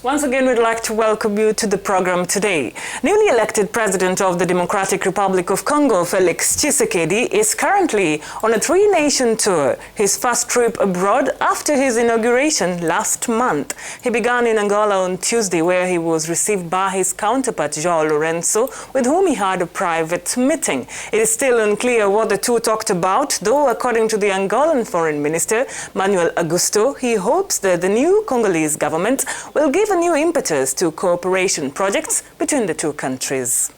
Once again, we'd like to welcome you to the program today. Newly elected President of the Democratic Republic of Congo, Felix Tshisekedi, is currently on a three-nation tour, his first trip abroad after his inauguration last month. He began in Angola on Tuesday, where he was received by his counterpart, João Lourenço, with whom he had a private meeting. It is still unclear what the two talked about, though according to the Angolan Foreign Minister, Manuel Augusto, he hopes that the new Congolese government will give a new impetus to cooperation projects between the two countries.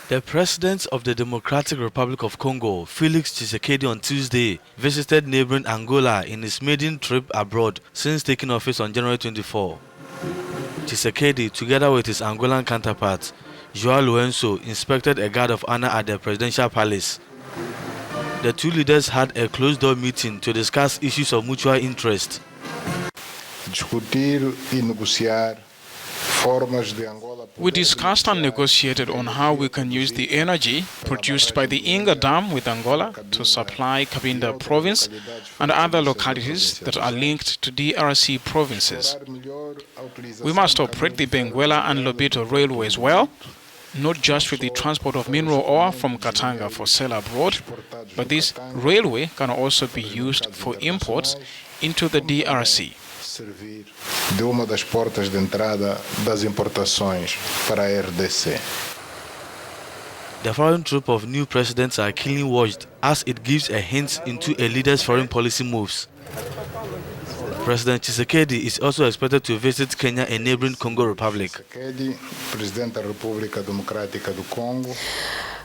The President of the Democratic Republic of Congo, Felix Tshisekedi, on Tuesday visited neighboring Angola in his maiden trip abroad since taking office on January 24. Tshisekedi, together with his Angolan counterpart, João Lourenço, inspected a guard of honor at the presidential palace. The two leaders had a closed-door meeting to discuss issues of mutual interest. We discussed and negotiated on how we can use the energy produced by the Inga Dam with Angola to supply Cabinda province and other localities that are linked to DRC provinces. We must operate the Benguela and Lobito railways well, not just with the transport of mineral ore from Katanga for sale abroad, but this railway can also be used for imports into the DRC. De uma das portas de entrada das importações para a RDC. The foreign troop of new presidents are keenly watched as it gives a hint into a leader's foreign policy moves. President Tshisekedi is also expected to visit Kenya and neighboring Congo Republic. Presidente da República Democrática do Congo.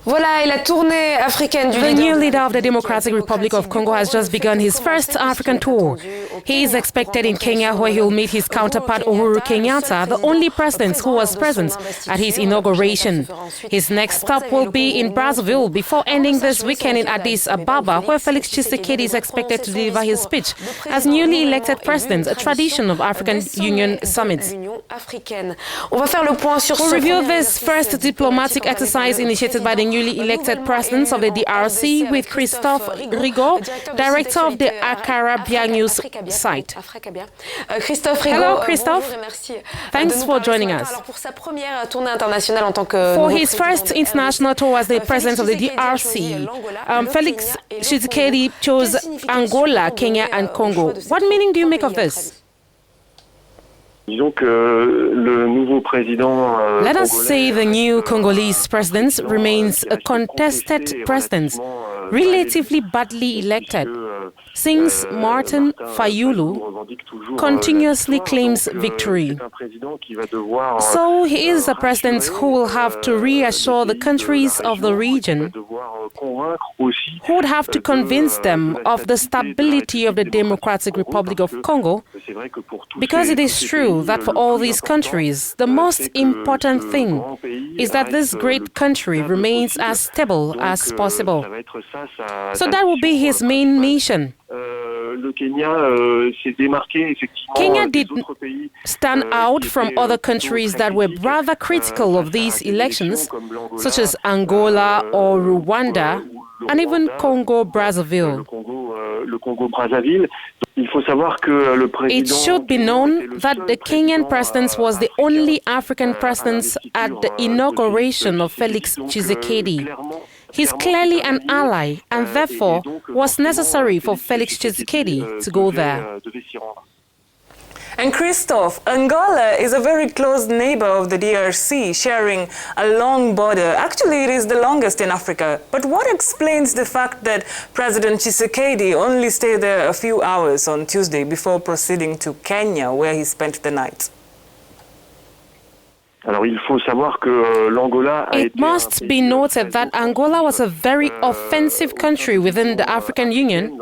The new leader of the Democratic Republic of Congo has just begun his first African tour. He is expected in Kenya, where he will meet his counterpart Uhuru Kenyatta, the only president who was present at his inauguration. His next stop will be in Brazzaville before ending this weekend in Addis Ababa, where Felix Tshisekedi is expected to deliver his speech as newly elected president, a tradition of African Union summits. We'll review this first diplomatic exercise initiated by the newly elected presidents of the DRC with Christophe Rigaud, director of the Africanews site. Hello, Christophe. Thanks for joining us. For his first international tour as the president of the DRC, Felix Tshisekedi chose Angola, Kenya, and Congo. What meaning do you make of this? Let us say the new Congolese president remains a contested president, relatively badly elected, since Martin Fayulu continuously claims victory. So he is a president who will have to reassure the countries of the region, who would have to convince them of the stability of the Democratic Republic of Congo, because it is true that for all these countries, the most important thing is that this great country remains as stable as possible. So that will be his main mission. Kenya did stand out from other countries that were rather critical of these elections, such as Angola or Rwanda, and even Congo-Brazzaville. It should be known that the Kenyan president was the only African president at the inauguration of Felix Tshisekedi. He's clearly an ally, and therefore was necessary for Felix Tshisekedi to go there. And Christophe, Angola is a very close neighbor of the DRC, sharing a long border. Actually, it is the longest in Africa. But what explains the fact that President Tshisekedi only stayed there a few hours on Tuesday before proceeding to Kenya, where he spent the night? It must be noted that Angola was a very offensive country within the African Union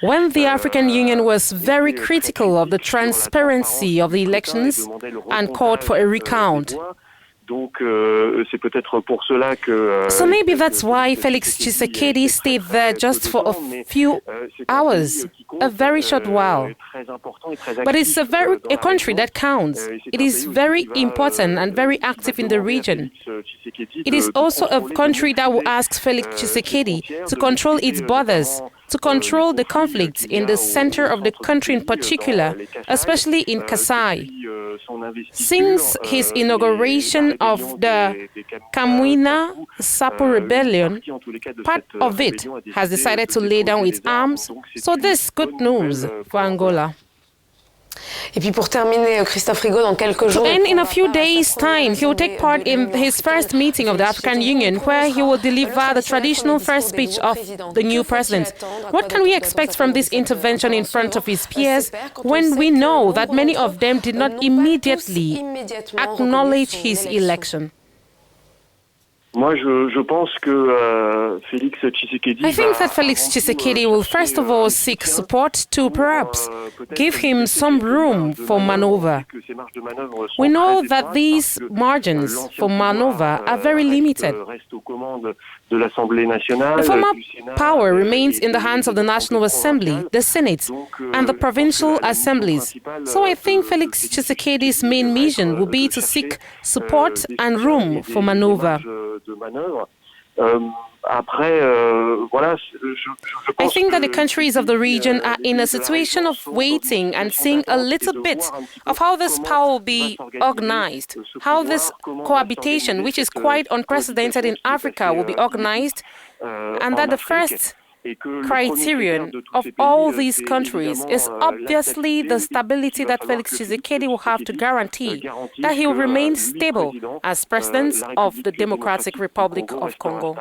when the African Union was very critical of the transparency of the elections and called for a recount. So maybe that's why Felix Tshisekedi stayed there just for a few hours, a very short while. But it's a country that counts. It is very important and very active in the region. It is also a country that will ask Felix Tshisekedi to control its borders to control the conflict in the center of the country in particular, especially in Kasai. Since his inauguration of the Kamwina Sapo rebellion, part of it has decided to lay down its arms, so this is good news for Angola. Et puis pour terminer, Christophe Rigaud, dans quelques jours. And in a few days' time, he will take part in his first meeting of the African Union, where he will deliver the traditional first speech of the new president. What can we expect from this intervention in front of his peers when we know that many of them did not immediately acknowledge his election? Moi, je pense que Felix Tshisekedi. I think that Felix Tshisekedi will first of all seek support to perhaps give him some room for maneuver. We know that these margins for maneuver are very limited. The former power remains in the hands of the National Assembly, the Senate, and the provincial assemblies. So I think Felix Tshisekedi's main mission will be to seek support and room for maneuver. I think that the countries of the region are in a situation of waiting and seeing a little bit of how this power will be organized, how this cohabitation, which is quite unprecedented in Africa, will be organized, and that the first criterion of all these countries is obviously the stability that Felix Tshisekedi will have to guarantee that he will remain stable as president of the Democratic Republic of Congo.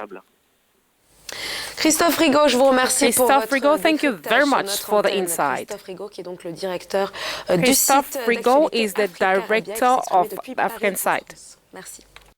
Christophe Rigaud, je vous remercie pour votre Rigaud, thank you very much for the insight. Christophe Rigaud, qui est donc le directeur Christophe Rigaud is the director of African Site. Merci.